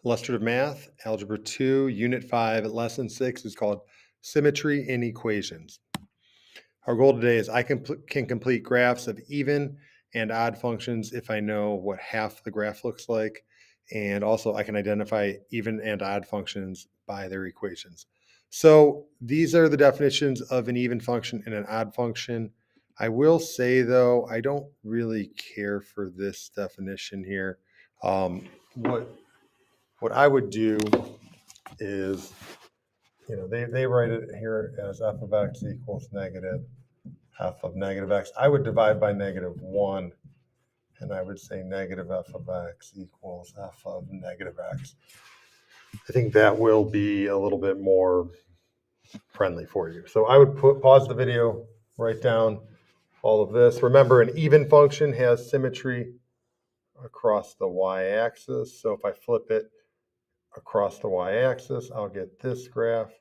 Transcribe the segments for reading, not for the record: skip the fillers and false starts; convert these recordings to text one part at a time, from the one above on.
Illustrative Math, Algebra 2, Unit 5, Lesson 6 is called Symmetry in Equations. Our goal today is I can complete graphs of even and odd functions if I know what half the graph looks like, and also I can identify even and odd functions by their equations. So these are the definitions of an even function and an odd function. I will say, though, I don't really care for this definition here. What I would do is, they write it here as f of x equals negative f of negative x. I would divide by -1, and I would say negative f of x equals f of negative x. I think that will be a little bit more friendly for you. So I would pause the video, write down all of this. Remember, an even function has symmetry across the y-axis. So if I flip it across the y-axis, I'll get this graph.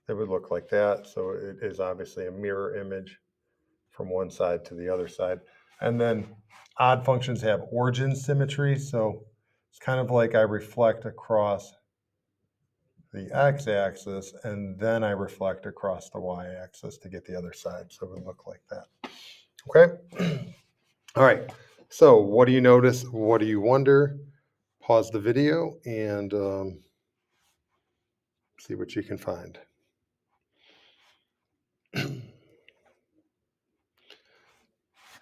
It would look like that. So it is obviously a mirror image from one side to the other side. And then odd functions have origin symmetry. So it's kind of like I reflect across the x-axis and then I reflect across the y-axis to get the other side. So it would look like that. Okay. All right. So what do you notice? What do you wonder? Pause the video and see what you can find.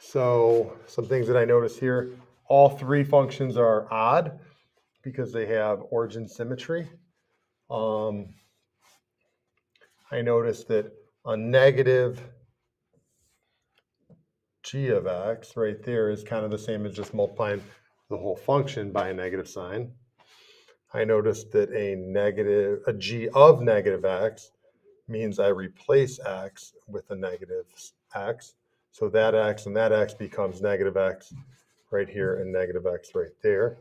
So some things that I notice here, all three functions are odd because they have origin symmetry. I noticed that a negative g of x right there is kind of the same as just multiplying the whole function by a negative sign. I noticed that a g of negative x means I replace x with a negative x. So that x and that x becomes negative x right here and negative x right there.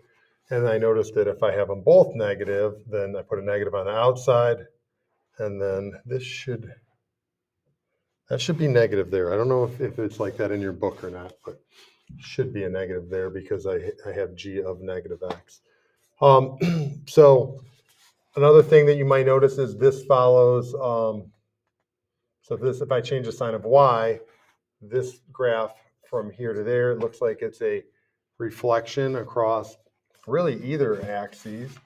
And I noticed that if I have them both negative, then I put a negative on the outside, and then that should be negative there. I don't know if it's like that in your book or not, but it should be a negative there because I have g of negative x. So another thing that you might notice is this follows, so if I change the sign of y, this graph from here to there, it looks like it's a reflection across really either axes.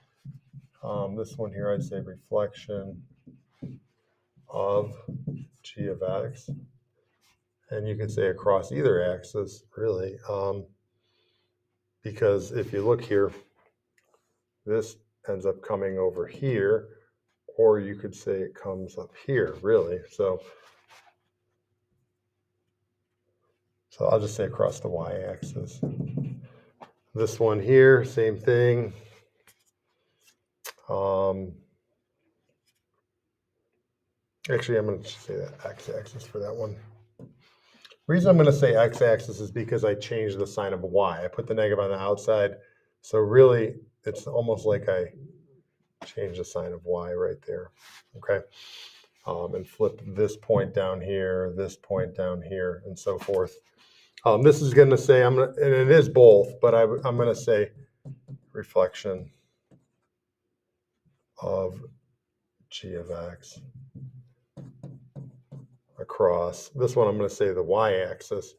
This one here, I'd say reflection of g of x. And you could say across either axis, really, because if you look here, this ends up coming over here, or you could say it comes up here, really. So I'll just say across the y-axis. This one here, same thing. Actually, I'm going to say that x-axis for that one. The reason I'm going to say x-axis is because I changed the sign of y. I put the negative on the outside. So really, it's almost like I changed the sign of y right there. Okay. And flip this point down here, this point down here, and so forth. This is going to say, and it is both, but I'm going to say reflection of g of x across. This one I'm going to say the y-axis.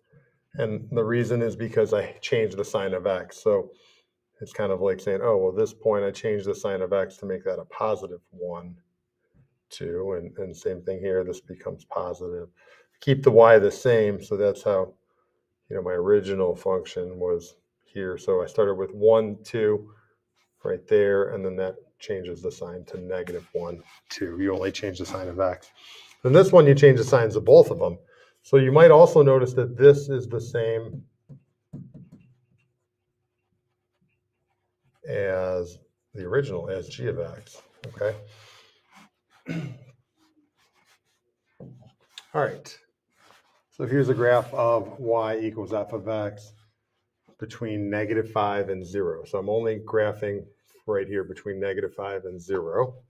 And the reason is because I changed the sign of x. So it's kind of like saying, oh, well, this point I changed the sign of x to make that a positive 1, 2. And same thing here, this becomes positive. Keep the y the same, so that's how, my original function was here. So I started with 1, 2 right there, and then that changes the sign to -1, 2. You only change the sign of x. And this one, you change the signs of both of them. So you might also notice that this is the same as the original, as g of x, okay? All right. So here's a graph of y equals f of x between -5 and 0. So I'm only graphing right here between -5 and 0.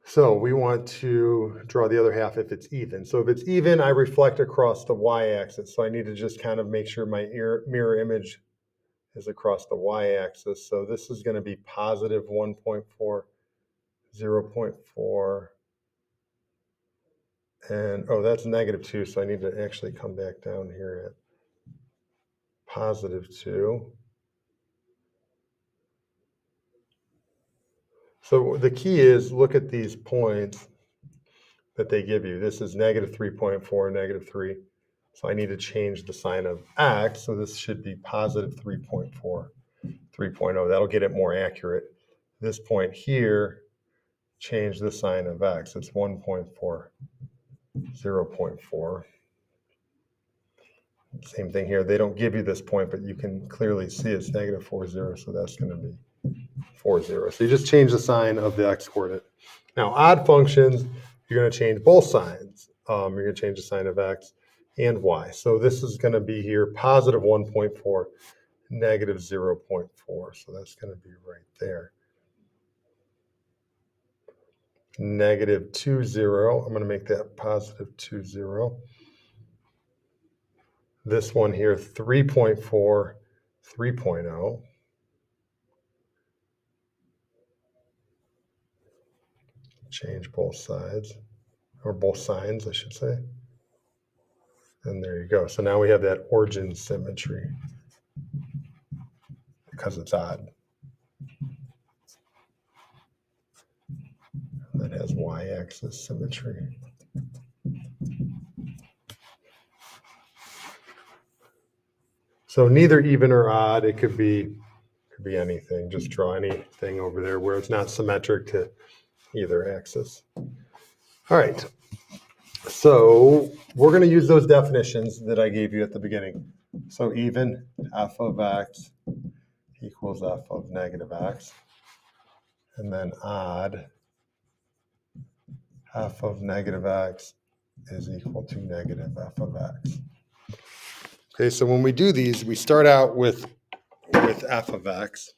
So we want to draw the other half if it's even. So if it's even, I reflect across the y-axis. So I need to just kind of make sure my mirror image is across the y-axis. So this is going to be positive 1.4, 0.4, and oh, that's negative 2, so I need to actually come back down here at positive 2. So the key is look at these points that they give you. This is negative 3.4, negative 3. So I need to change the sign of x. So this should be positive 3.4, 3.0. That'll get it more accurate. This point here, change the sign of x. It's 1.4, 0.4. Same thing here. They don't give you this point, but you can clearly see it's negative 40. So that's going to be 40. So you just change the sign of the x coordinate. Now, odd functions, you're going to change both signs. You're going to change the sign of x and y. So this is going to be here positive 1.4, negative 0.4. So that's going to be right there. Negative 2, 0. I'm going to make that positive 2, 0. This one here, 3.4, 3.0. Change both sides, or both signs, I should say. And there you go. So now we have that origin symmetry because it's odd. That has y-axis symmetry. So neither even or odd. It could be anything. Just draw anything over there where it's not symmetric to either axis. All right. So we're going to use those definitions that I gave you at the beginning. So even f of x equals f of negative x. And then odd, f of negative x is equal to negative f of x. Okay, so when we do these, we start out with f of x.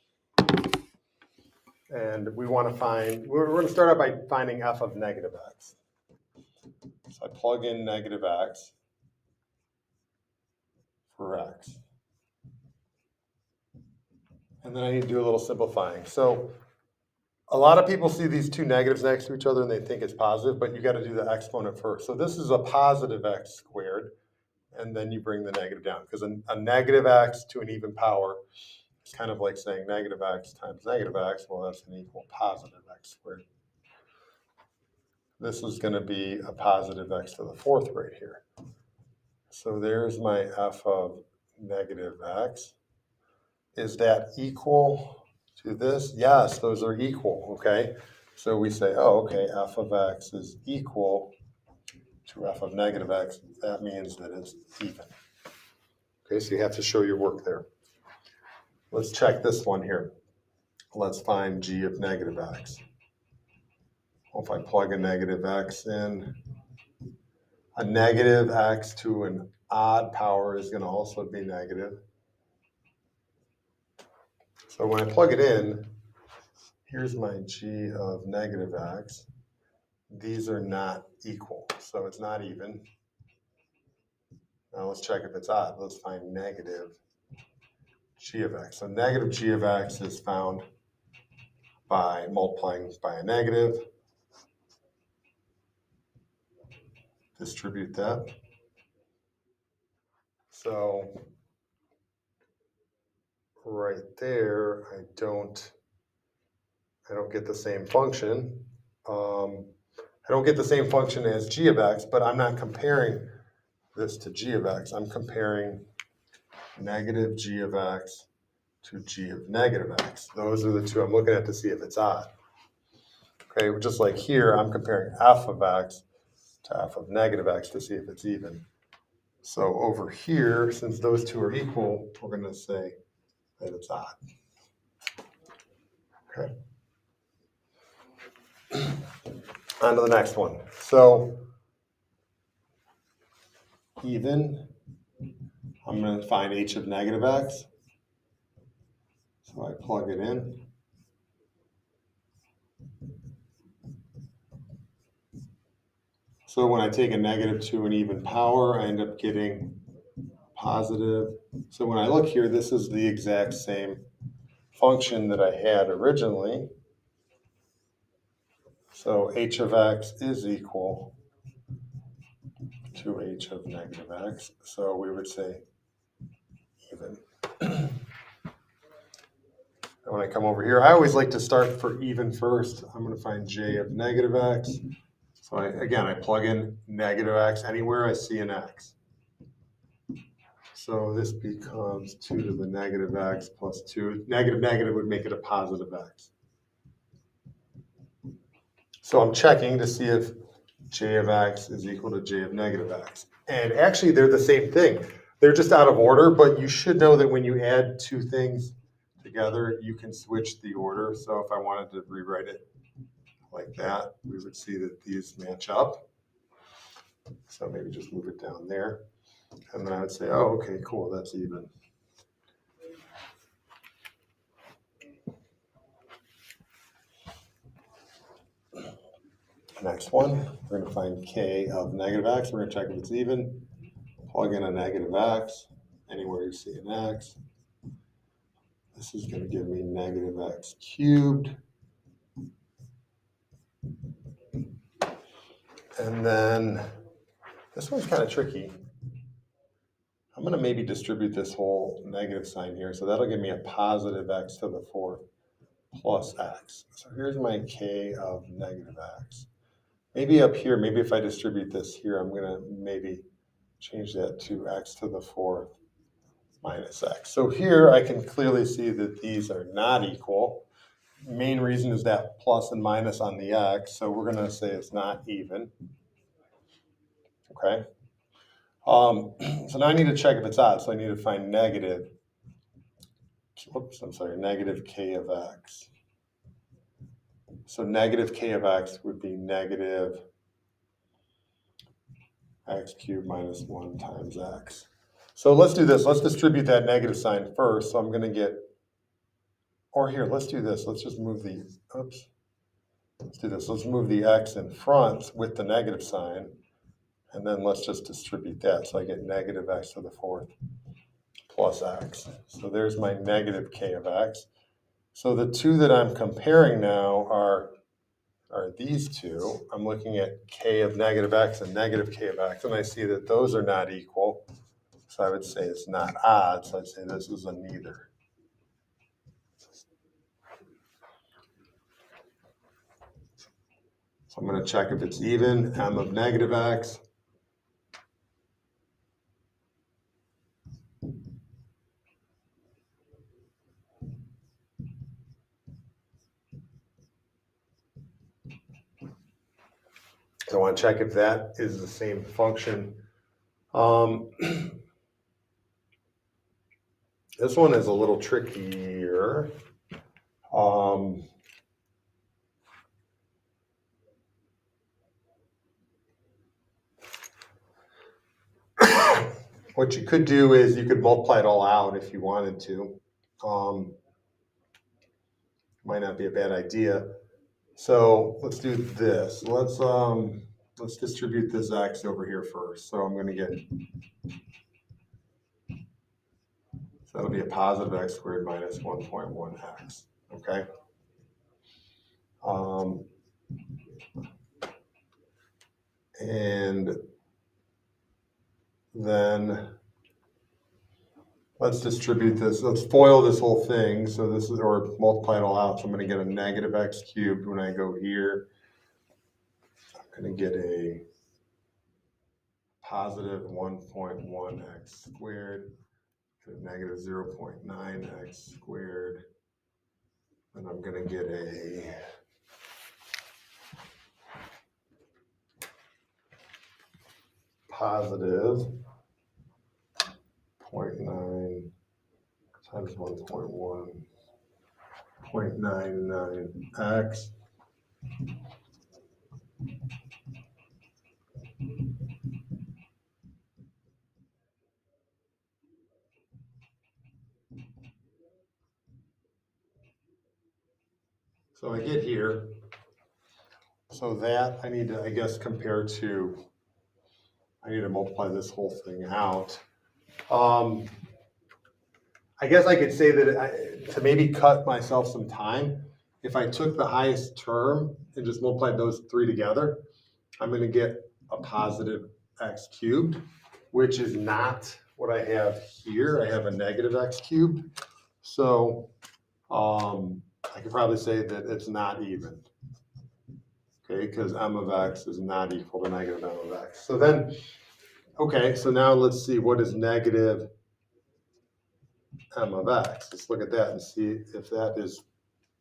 And we want to find, we're going to start out by finding f of negative x. So I plug in negative x for x. And then I need to do a little simplifying. So a lot of people see these two negatives next to each other and they think it's positive, but you got to do the exponent first. So this is a positive x squared, and then you bring the negative down, because a negative x to an even power is kind of like saying negative x times negative x. Well, that's an equal positive x squared. This is going to be a positive x to the fourth right here. So there's my f of negative x. Is that equal to this? Yes, those are equal, okay? So we say, oh, okay, f of x is equal to f of negative x. That means that it's even. Okay, so you have to show your work there. Let's check this one here. Let's find g of negative x. Well, if I plug a negative x in, a negative x to an odd power is going to also be negative. So when I plug it in, here's my g of negative x. These are not equal, so it's not even. Now let's check if it's odd. Let's find negative g of x. So negative g of x is found by multiplying by a negative. Distribute that. So right there, I don't get the same function. I don't get the same function as g of x, but I'm not comparing this to g of x. I'm comparing negative g of x to g of negative x. Those are the two I'm looking at to see if it's odd. Okay, just like here, I'm comparing f of x to f of negative x to see if it's even. So over here, since those two are equal, we're going to say that it's odd. Okay. On to the next one. So even, I'm going to find h of negative x. So I plug it in. So when I take a negative to an even power, I end up getting positive. So when I look here, this is the exact same function that I had originally. So h of x is equal to h of negative x. So we would say even. And when I come over here, I always like to start for even first. I'm going to find j of negative x. So again, I plug in negative x anywhere I see an x. So this becomes 2 to the negative x plus 2. Negative would make it a positive x. So I'm checking to see if j of x is equal to j of negative x. And actually, they're the same thing. They're just out of order, but you should know that when you add two things together, you can switch the order. So if I wanted to rewrite it like that, we would see that these match up. So maybe just move it down there. And then I would say, oh, okay, cool, that's even. Next one, we're going to find k of negative x. We're going to check if it's even. Plug in a negative x anywhere you see an x. This is going to give me negative x cubed. And then this one's kind of tricky. I'm going to maybe distribute this whole negative sign here. So that'll give me a positive x to the fourth plus x. So here's my k of negative x. Maybe up here, maybe if I distribute this here, I'm going to maybe change that to x to the fourth minus x. So here I can clearly see that these are not equal. Main reason is that plus and minus on the x, so we're going to say it's not even. Okay. So now I need to check if it's odd. So I need to find negative k of x. So negative k of x would be negative x cubed minus 1 times x. So let's do this. Let's distribute that negative sign first. So I'm going to get, or here, let's do this. Let's just move the, let's do this. Let's move the x in front with the negative sign. And then let's just distribute that. So I get negative x to the fourth plus x. So there's my negative k of x. So the two that I'm comparing now are these two. I'm looking at k of negative x and negative k of x, and I see that those are not equal. So I would say it's not odd. So I'd say this is a neither. So I'm going to check if it's even, m of negative x. So I want to check if that is the same function. This one is a little trickier. What you could do is you could multiply it all out if you wanted to. Might not be a bad idea. So let's do this. Let's distribute this x over here first. So I'm going to get, so that'll be a positive x squared minus 1.1x. Okay. And then let's distribute this. Let's FOIL this whole thing. So this is, or multiply it all out. So I'm going to get a negative x cubed when I go here. I'm going to get a positive 1.1x squared, negative 0.9x squared, and I'm going to get a positive 0.9 times 1.1, 0.99x. So I get here. So that I need to, I guess, compare to, I need to multiply this whole thing out. I guess I could say that to maybe cut myself some time, if I took the highest term and just multiplied those three together, I'm going to get a positive x cubed, which is not what I have here. I have a negative x cubed. So I could probably say that it's not even. Okay, because m of x is not equal to negative m of x. So then, okay, so now let's see what is negative m of x. Let's look at that and see if that is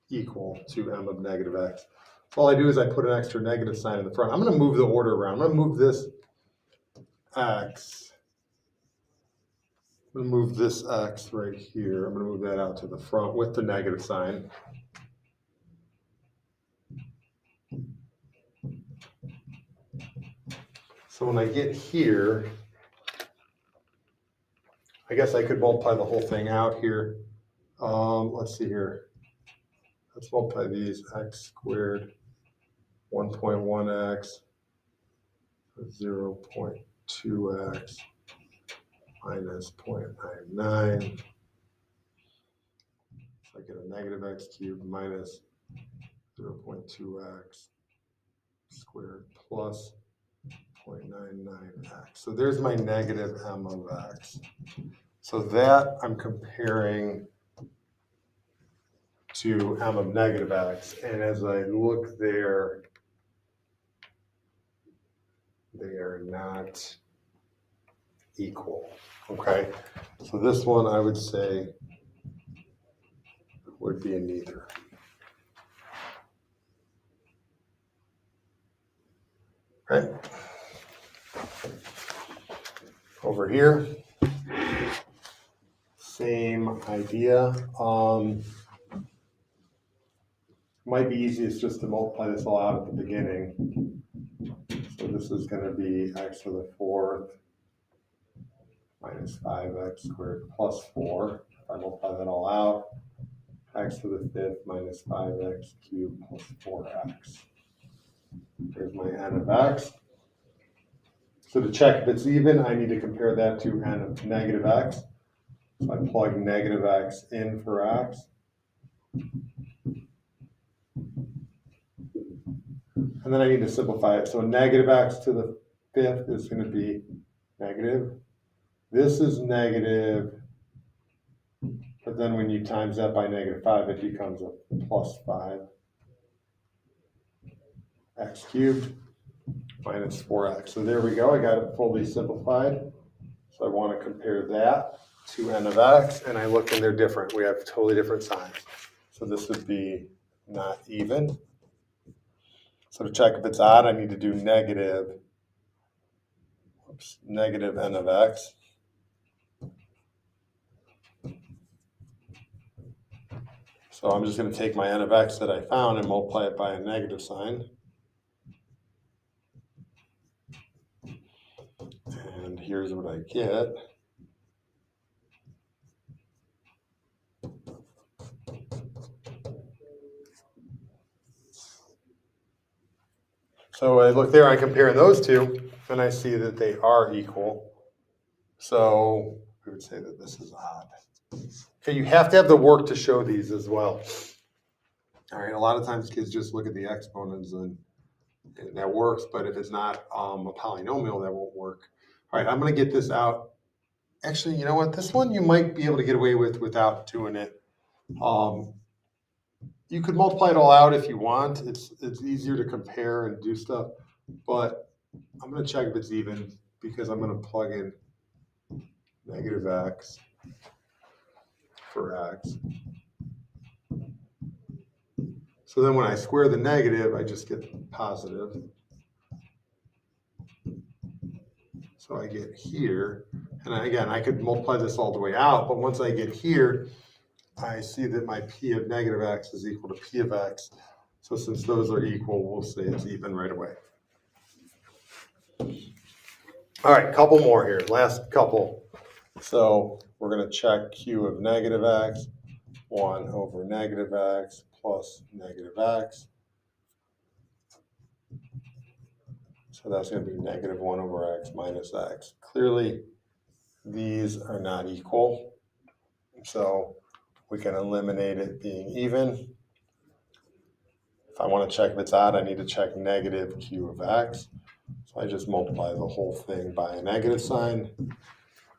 equal to m of negative x. So all I do is I put an extra negative sign in the front. I'm going to move the order around. I'm going to move this x. I'm going to move this x right here. I'm going to move that out to the front with the negative sign. So when I get here, I guess I could multiply the whole thing out here. Let's see here. Let's multiply these x squared 1.1x 0.2x minus 0.99. So I get a negative x cubed minus 0.2x squared plus 0.99x. So there's my negative m of x. So that I'm comparing to m of negative x. And as I look there, they are not equal. Okay, so this one I would say would be a neither. Right? Over here, same idea. Might be easiest just to multiply this all out at the beginning. So this is going to be x to the fourth minus 5x squared plus 4. If I multiply that all out, x to the fifth minus 5x cubed plus 4x. There's my n of x. So to check if it's even, I need to compare that to n of negative x. So I plug negative x in for x. And then I need to simplify it. So negative x to the fifth is going to be negative. This is negative, but then when you times that by negative 5, it becomes a plus 5. X cubed minus 4x. So there we go. I got it fully simplified. So I want to compare that to n of x, and I look and they're different. We have totally different signs. So this would be not even. So to check if it's odd, I need to do negative n of x. So I'm just going to take my n of x that I found and multiply it by a negative sign. And here's what I get. So I look there, I compare those two, and I see that they are equal. So we would say that this is odd. Okay, you have to have the work to show these as well. All right, a lot of times kids just look at the exponents and that works, but if it's not a polynomial, that won't work. All right, I'm going to get this out. Actually, you know what? This one you might be able to get away with without doing it. You could multiply it all out if you want. It's easier to compare and do stuff, but I'm going to check if it's even because I'm going to plug in negative x for x. So then when I square the negative, I just get positive. So I get here, and again, I could multiply this all the way out, but once I get here, I see that my p of negative x is equal to p of x. So since those are equal, we'll say it's even right away. All right, couple more here, last couple. So we're going to check q of negative x, 1 over negative x plus negative x. So that's going to be negative 1 over x minus x. Clearly, these are not equal. So we can eliminate it being even. If I want to check if it's odd, I need to check negative q of x. So I just multiply the whole thing by a negative sign,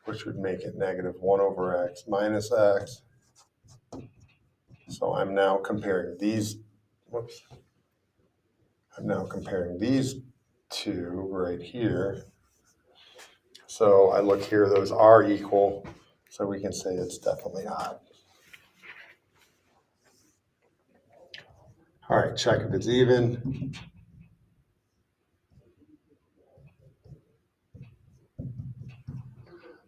which would make it negative 1 over x minus x. So I'm now comparing these, I'm now comparing these two right here. So I look here, those are equal, so we can say it's definitely odd. All right, check if it's even.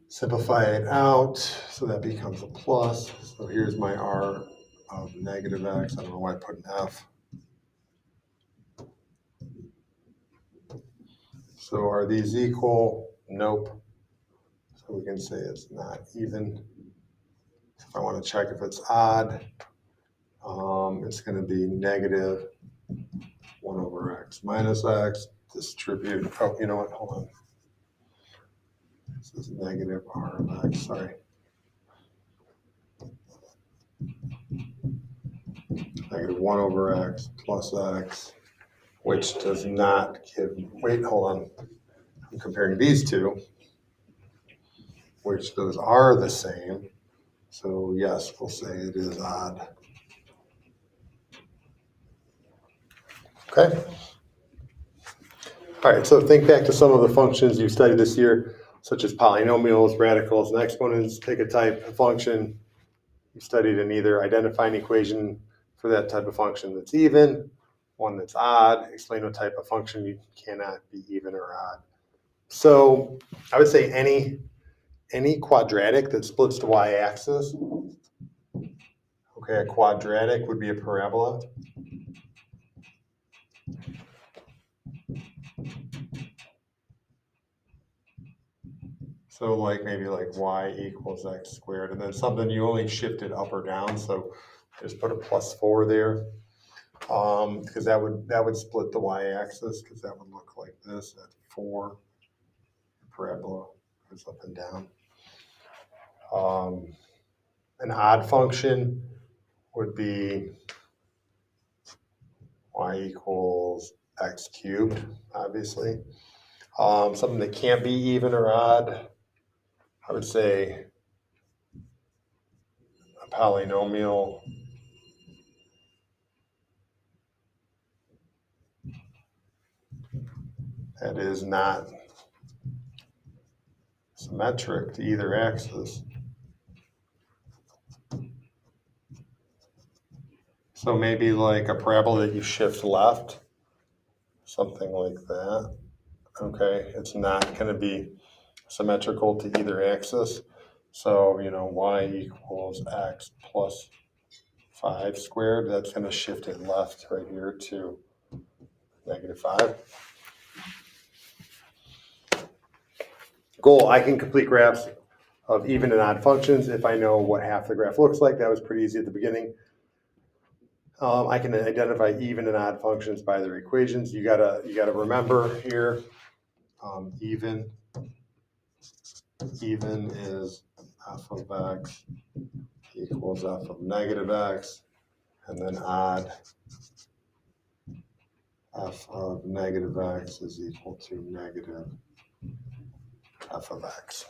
Simplify it out, so that becomes a plus. So here's my r of negative x. I don't know why I put an f. So are these equal? Nope. So we can say it's not even. If I want to check if it's odd, it's going to be negative 1 over x minus x. Distribute. Oh, you know what? Hold on. This is negative r of x. Sorry. Negative 1 over x plus x, which does not give, wait, hold on. I'm comparing these two, which those are the same. So yes, we'll say it is odd. Okay. All right, so think back to some of the functions you studied this year, such as polynomials, radicals, and exponents. Pick a type of function you studied and either identify an equation for that type of function that's even, one that's odd, explain what type of function you cannot be even or odd. So I would say any quadratic that splits the y-axis, okay, a quadratic would be a parabola. So like maybe like y equals x squared, and then something you only shifted up or down, so just put a +4 there, because that would split the y-axis, because that would look like this at 4. Parabola goes up and down. An odd function would be y equals x cubed, obviously. Something that can't be even or odd, I would say a polynomial that is not symmetric to either axis. So maybe like a parabola that you shift left, something like that. Okay, it's not going to be symmetrical to either axis. So, you know, y equals x plus 5 squared, that's going to shift it left right here to -5. Goal, I can complete graphs of even and odd functions if I know what half the graph looks like. That was pretty easy at the beginning. I can identify even and odd functions by their equations. You gotta remember here, even is f of x equals f of -x, and then odd, f of -x is equal to negative f of x.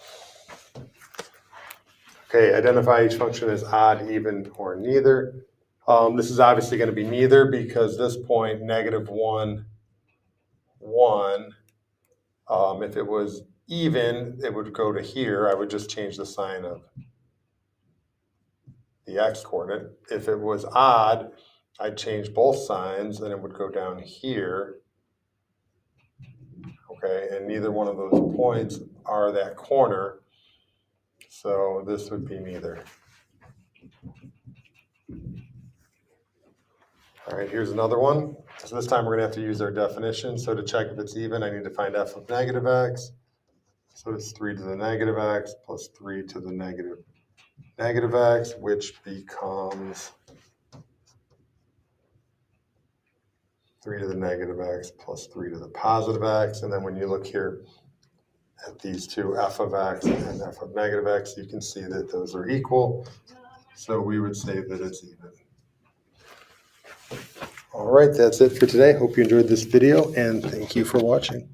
Okay, identify each function as odd, even, or neither. This is obviously going to be neither, because this point, -1, 1, if it was even, it would go to here. I would just change the sign of the x coordinate. If it was odd, I'd change both signs, and it would go down here. Okay, and neither one of those points are that corner, so this would be neither. All right, here's another one. So this time we're gonna have to use our definition. So to check if it's even, I need to find f of -x. So it's 3 to the -x plus 3 to the negative x, which becomes 3 to the -x plus 3 to the +x. And then when you look here, at these two, f of x and f of negative x, you can see that those are equal. So we would say that it's even. All right, that's it for today. Hope you enjoyed this video, and thank you for watching.